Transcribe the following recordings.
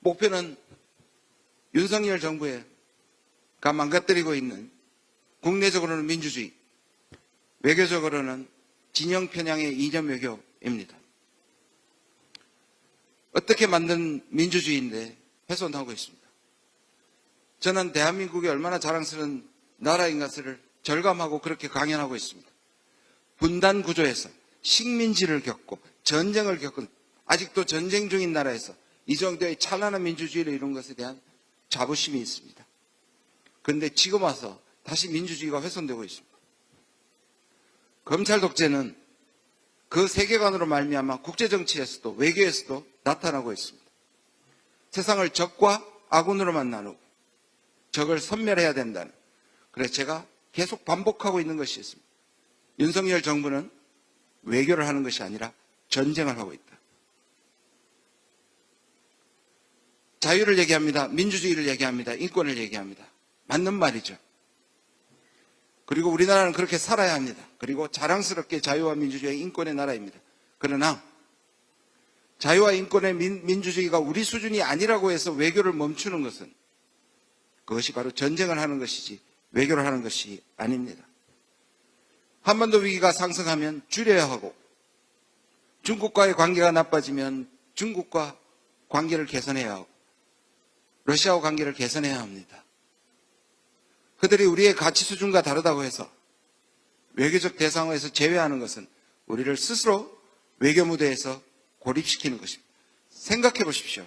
목표는 윤석열 정부가 망가뜨리고 있는 국내적으로는 민주주의, 외교적으로는 진영 편향의 이념 외교입니다. 어떻게 만든 민주주의인데 훼손하고 있습니다. 저는 대한민국이 얼마나 자랑스러운 나라인 것을 절감하고 그렇게 강연하고 있습니다. 분단 구조에서 식민지를 겪고 전쟁을 겪은 아직도 전쟁 중인 나라에서 이 정도의 찬란한 민주주의를 이룬 것에 대한 자부심이 있습니다. 그런데 지금 와서 다시 민주주의가 훼손되고 있습니다. 검찰 독재는 그 세계관으로 말미암아 국제정치에서도 외교에서도 나타나고 있습니다. 세상을 적과 아군으로만 나누고 적을 섬멸해야 된다는, 그래서 제가 계속 반복하고 있는 것이 있습니다. 윤석열 정부는 외교를 하는 것이 아니라 전쟁을 하고 있다. 자유를 얘기합니다. 민주주의를 얘기합니다. 인권을 얘기합니다. 맞는 말이죠. 그리고 우리나라는 그렇게 살아야 합니다. 그리고 자랑스럽게 자유와 민주주의, 인권의 나라입니다. 그러나 자유와 인권의 민주주의가 우리 수준이 아니라고 해서 외교를 멈추는 것은 그것이 바로 전쟁을 하는 것이지 외교를 하는 것이 아닙니다. 한반도 위기가 상승하면 줄여야 하고, 중국과의 관계가 나빠지면 중국과 관계를 개선해야 하고, 러시아와 관계를 개선해야 합니다. 그들이 우리의 가치 수준과 다르다고 해서 외교적 대상에서 제외하는 것은 우리를 스스로 외교 무대에서 고립시키는 것입니다. 생각해 보십시오.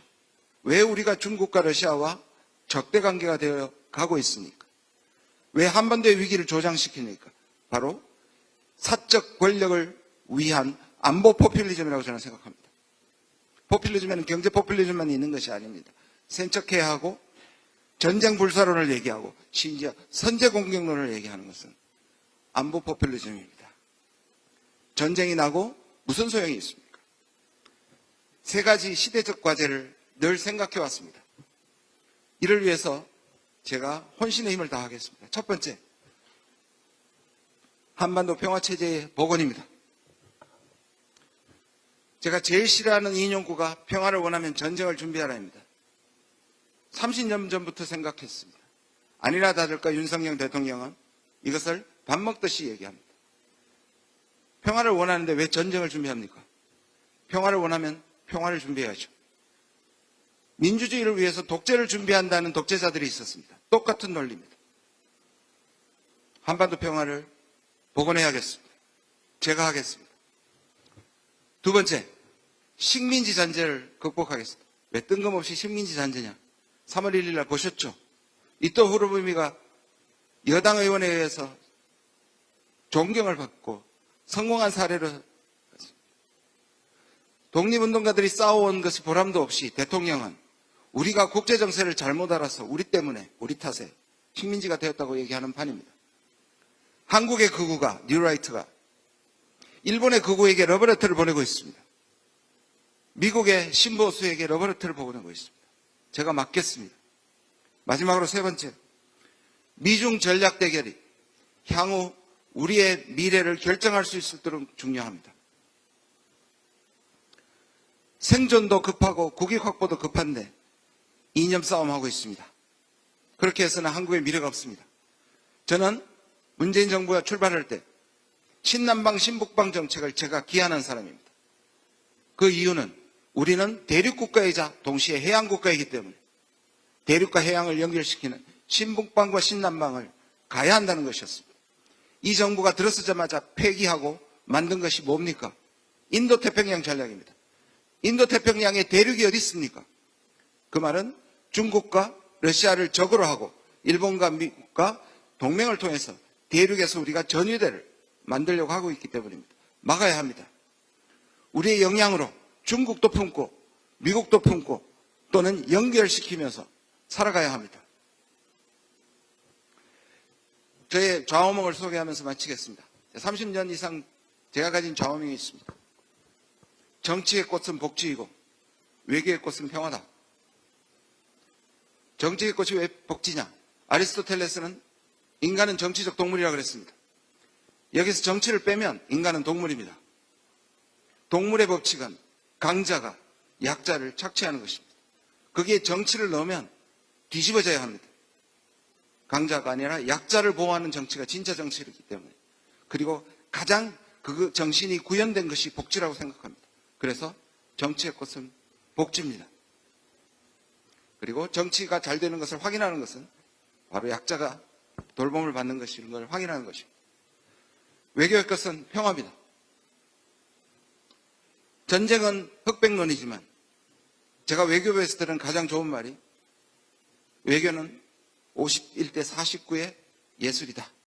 왜 우리가 중국과 러시아와 적대 관계가 되어 가고 있습니까? 왜 한반도의 위기를 조장시키니까? 바로 사적 권력을 위한 안보 포퓰리즘이라고 저는 생각합니다. 포퓰리즘에는 경제 포퓰리즘만 있는 것이 아닙니다. 센척해야 하고, 전쟁 불사론을 얘기하고, 심지어 선제 공격론을 얘기하는 것은 안보 포퓰리즘입니다. 전쟁이 나고 무슨 소용이 있습니까? 세 가지 시대적 과제를 늘 생각해 왔습니다. 이를 위해서 제가 혼신의 힘을 다하겠습니다. 첫 번째, 한반도 평화체제의 복원입니다. 제가 제일 싫어하는 인용구가 평화를 원하면 전쟁을 준비하라입니다. 30년 전부터 생각했습니다. 아니나 다를까 윤석열 대통령은 이것을 밥 먹듯이 얘기합니다. 평화를 원하는데 왜 전쟁을 준비합니까? 평화를 원하면 평화를 준비해야죠. 민주주의를 위해서 독재를 준비한다는 독재자들이 있었습니다. 똑같은 논리입니다. 한반도 평화를 복원해야겠습니다. 제가 하겠습니다. 두 번째, 식민지 잔재를 극복하겠습니다. 왜 뜬금없이 식민지 잔재냐? 3월 1일 날 보셨죠? 이토 후르부미가 여당 의원에 의해서 존경을 받고 성공한 사례로 독립운동가들이 싸워온 것이 보람도 없이 대통령은 우리가 국제정세를 잘못 알아서 우리 때문에, 우리 탓에 식민지가 되었다고 얘기하는 판입니다. 한국의 극우가, 뉴라이트가 일본의 극우에게 러브레터를 보내고 있습니다. 미국의 신보수에게 러브레터를 보내고 있습니다. 제가 맡겠습니다. 마지막으로 세 번째, 미중 전략 대결이 향후 우리의 미래를 결정할 수 있도록 중요합니다. 생존도 급하고 국익 확보도 급한데 이념 싸움하고 있습니다. 그렇게 해서는 한국의 미래가 없습니다. 저는 문재인 정부가 출발할 때 친남방 신북방 정책을 제가 기한한 사람입니다. 그 이유는 우리는 대륙국가이자 동시에 해양국가이기 때문에 대륙과 해양을 연결시키는 신북방과 신남방을 가야 한다는 것이었습니다. 이 정부가 들어서자마자 폐기하고 만든 것이 뭡니까? 인도태평양 전략입니다. 인도태평양에 대륙이 어디 있습니까? 그 말은 중국과 러시아를 적으로 하고 일본과 미국과 동맹을 통해서 대륙에서 우리가 전위대를 만들려고 하고 있기 때문입니다. 막아야 합니다. 우리의 역량으로 중국도 품고 미국도 품고 또는 연결시키면서 살아가야 합니다. 저의 좌우명을 소개하면서 마치겠습니다. 30년 이상 제가 가진 좌우명이 있습니다. 정치의 꽃은 복지이고 외교의 꽃은 평화다. 정치의 꽃이 왜 복지냐? 아리스토텔레스는 인간은 정치적 동물이라고 그랬습니다. 여기서 정치를 빼면 인간은 동물입니다. 동물의 법칙은 강자가 약자를 착취하는 것입니다. 거기에 정치를 넣으면 뒤집어져야 합니다. 강자가 아니라 약자를 보호하는 정치가 진짜 정치이기 때문에. 그리고 가장 그 정신이 구현된 것이 복지라고 생각합니다. 그래서 정치의 꽃은 복지입니다. 그리고 정치가 잘 되는 것을 확인하는 것은 바로 약자가 돌봄을 받는 것인 걸 확인하는 것입니다. 외교의 것은 평화입니다. 전쟁은 흑백론이지만 제가 외교부에서 들은 가장 좋은 말이 외교는 51대 49의 예술이다.